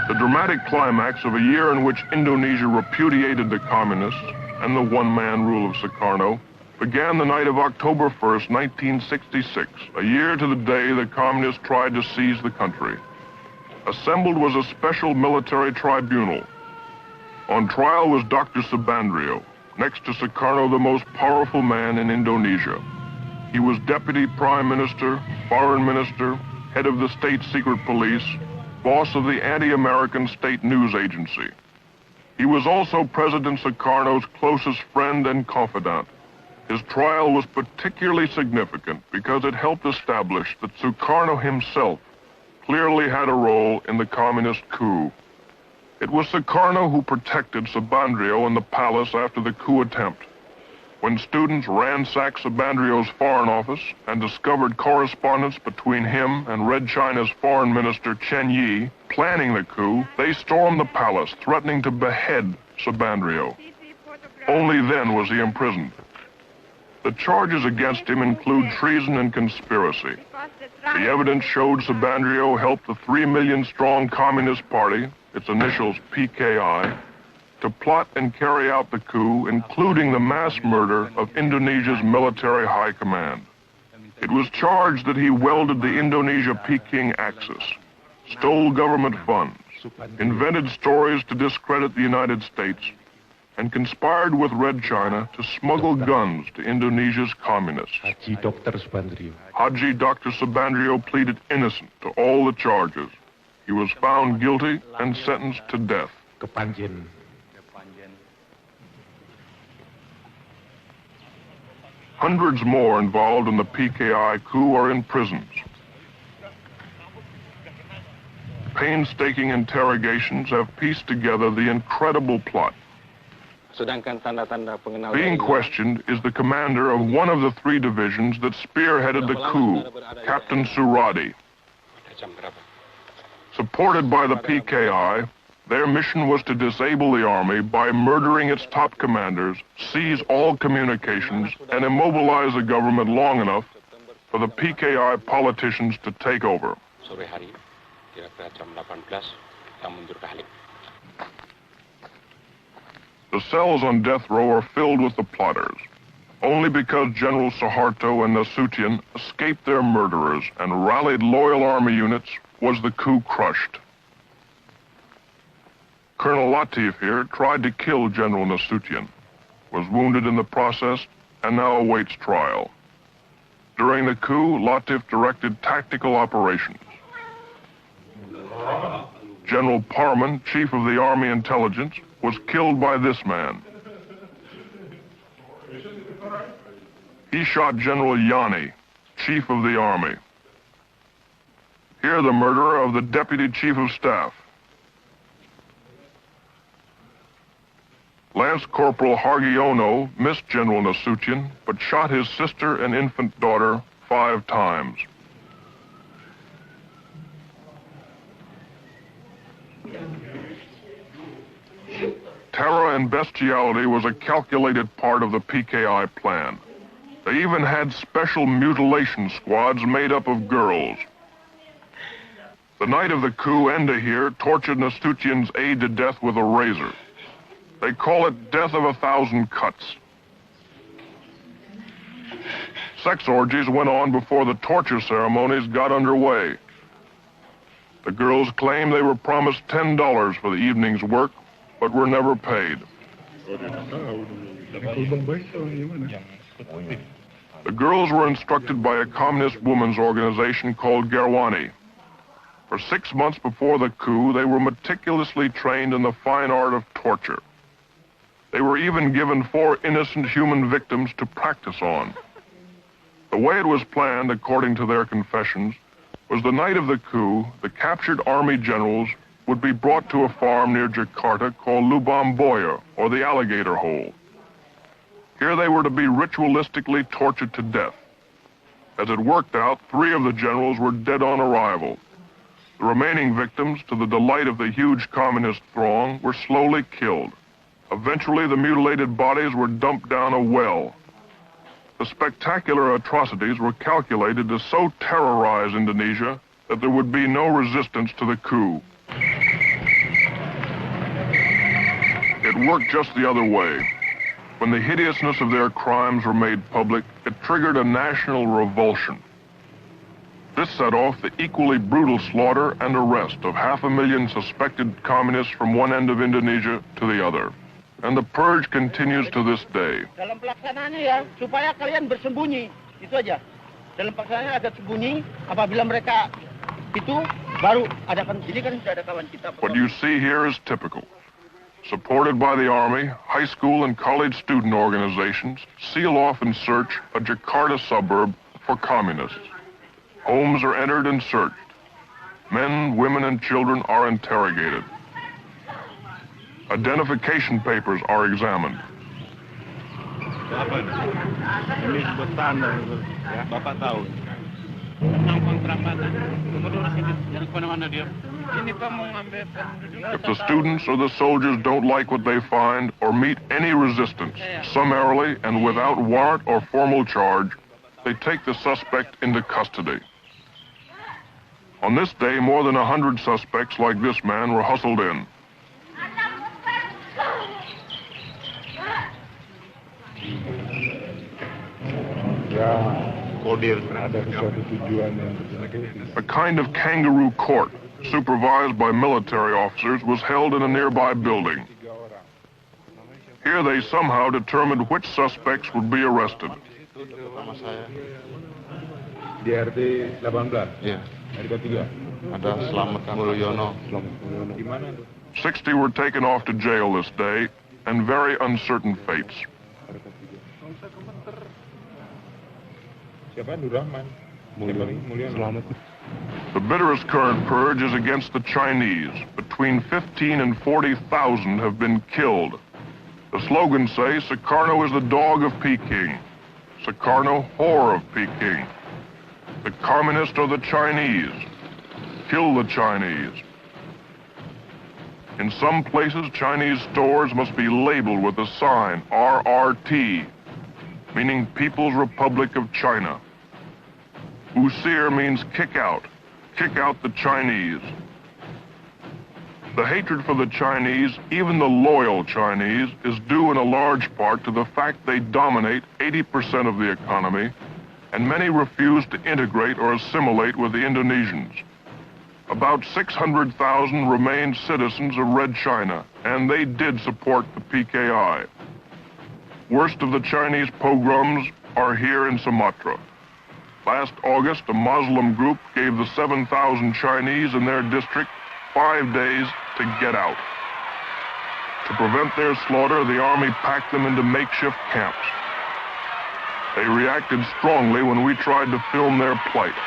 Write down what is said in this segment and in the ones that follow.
The dramatic climax of a year in which Indonesia repudiated the communists and the one-man rule of Sukarno began the night of October 1st, 1966, a year to the day the communists tried to seize the country. Assembled was a special military tribunal. On trial was Dr. Subandrio, next to Sukarno the most powerful man in Indonesia. He was Deputy Prime Minister, Foreign Minister, head of the State Secret Police, boss of the anti-American state news agency. He was also President Sukarno's closest friend and confidant. His trial was particularly significant because it helped establish that Sukarno himself clearly had a role in the communist coup. It was Sukarno who protected Subandrio in the palace after the coup attempt. When students ransacked Subandrio's foreign office and discovered correspondence between him and Red China's foreign minister Chen Yi planning the coup, they stormed the palace, threatening to behead Subandrio. Only then was he imprisoned. The charges against him include treason and conspiracy. The evidence showed Subandrio helped the 3 million-strong Communist Party, its initials PKI, to plot and carry out the coup, including the mass murder of Indonesia's military high command. It was charged that he welded the Indonesia-Peking axis, stole government funds, invented stories to discredit the United States, and conspired with Red China to smuggle guns to Indonesia's communists. Haji Dr. Subandrio pleaded innocent to all the charges. He was found guilty and sentenced to death. Hundreds more involved in the PKI coup are in prisons. Painstaking interrogations have pieced together the incredible plot. Being questioned is the commander of one of the 3 divisions that spearheaded the coup, Captain Suradi. Supported by the PKI, their mission was to disable the army by murdering its top commanders, seize all communications, and immobilize the government long enough for the PKI politicians to take over. The cells on death row are filled with the plotters. Only because General Suharto and Nasution escaped their murderers and rallied loyal army units was the coup crushed. Colonel Latif here tried to kill General Nasution, was wounded in the process, and now awaits trial. During the coup, Latif directed tactical operations. General Parman, chief of the Army Intelligence, was killed by this man. He shot General Yani, chief of the army. Here the murderer of the deputy chief of staff. Lance Corporal Hargiono missed General Nasution, but shot his sister and infant daughter 5 times. Terror and bestiality was a calculated part of the PKI plan. They even had special mutilation squads made up of girls. The night of the coup, Enda here tortured Nasution's aide to death with a razor. They call it death of 1,000 cuts. Sex orgies went on before the torture ceremonies got underway. The girls claim they were promised $10 for the evening's work, but were never paid. The girls were instructed by a communist women's organization called Gerwani. For 6 months before the coup, they were meticulously trained in the fine art of torture. They were even given 4 innocent human victims to practice on. The way it was planned, according to their confessions, was the night of the coup, the captured army generals would be brought to a farm near Jakarta called Lubang Buaya, or the Alligator Hole. Here they were to be ritualistically tortured to death. As it worked out, 3 of the generals were dead on arrival. The remaining victims, to the delight of the huge communist throng, were slowly killed. Eventually, the mutilated bodies were dumped down a well. The spectacular atrocities were calculated to so terrorize Indonesia that there would be no resistance to the coup. it worked just the other way. When the hideousness of their crimes were made public, it triggered a national revulsion. This set off the equally brutal slaughter and arrest of 500,000 suspected communists from one end of Indonesia to the other. And the purge continues to this day. Dalam pelaksanaannya ya, supaya kalian bersembunyi, itu aja. Dalam pelaksanaannya agak sembunyi, apabila mereka itu baru adakan, ini kan sudah ada kawan kita. What you see here is typical. Supported by the Army, high school and college student organizations seal off and search a Jakarta suburb for communists. Homes are entered and searched. Men, women, and children are interrogated. Identification papers are examined. Ini buat tanda, ya. Bapak tahu. If the students or the soldiers don't like what they find or meet any resistance, summarily and without warrant or formal charge, they take the suspect into custody. On this day, more than 100 suspects like this man were hustled in. A kind of kangaroo court, supervised by military officers, was held in a nearby building. Here they somehow determined which suspects would be arrested. G30 18. Iya. Hari 3. Ada Slamet Mulyono. 60 were taken off to jail this day, and very uncertain fates. The bitterest current purge is against the Chinese. Between 15 and 40,000 have been killed. The slogans say, Sukarno is the dog of Peking. Sukarno, whore of Peking. The communists are the Chinese. Kill the Chinese. In some places, Chinese stores must be labeled with the sign RRT, meaning People's Republic of China. Usir means kick out the Chinese. The hatred for the Chinese, even the loyal Chinese, is due in a large part to the fact they dominate 80% of the economy, and many refuse to integrate or assimilate with the Indonesians. About 600,000 remained citizens of Red China, and they did support the PKI. Worst of the Chinese pogroms are here in Sumatra. Last August, a Muslim group gave the 7,000 Chinese in their district 5 days to get out. To prevent their slaughter, the army packed them into makeshift camps. They reacted strongly when we tried to film their plight.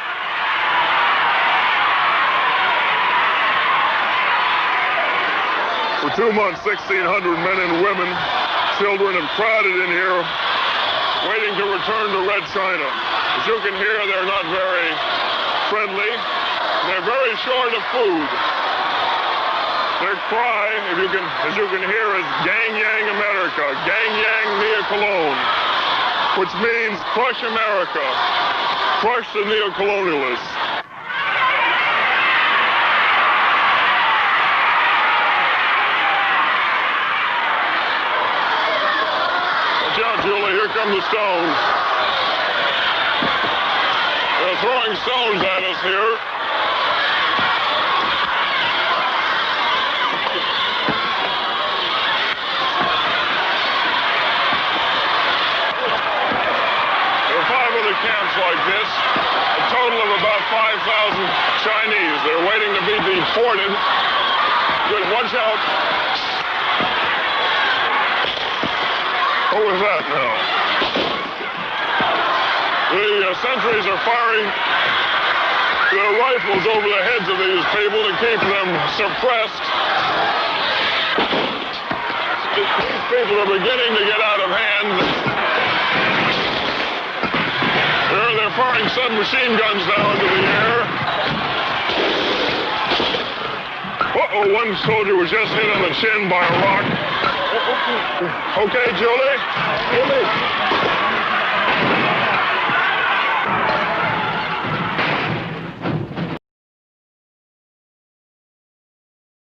For 2 months, 1,600 men and women, children have crowded in here, waiting to return to Red China. As you can hear, they're not very friendly. They're very short of food. Their cry, as you can hear, is Gang Yang America, Gang Yang Nia Cologne, which means crush America, crush the neocolonialists. Watch out, Julie, here come the stones. They're throwing stones at us here. Camps like this, a total of about 5,000 Chinese. They're waiting to be deported. Good, watch out. What was that now? The sentries are firing their rifles over the heads of these people to keep them suppressed. These people are beginning to get out of hand. They're firing submachine guns now into the air. Uh-oh, one soldier was just hit on the chin by a rock. Okay, Julie?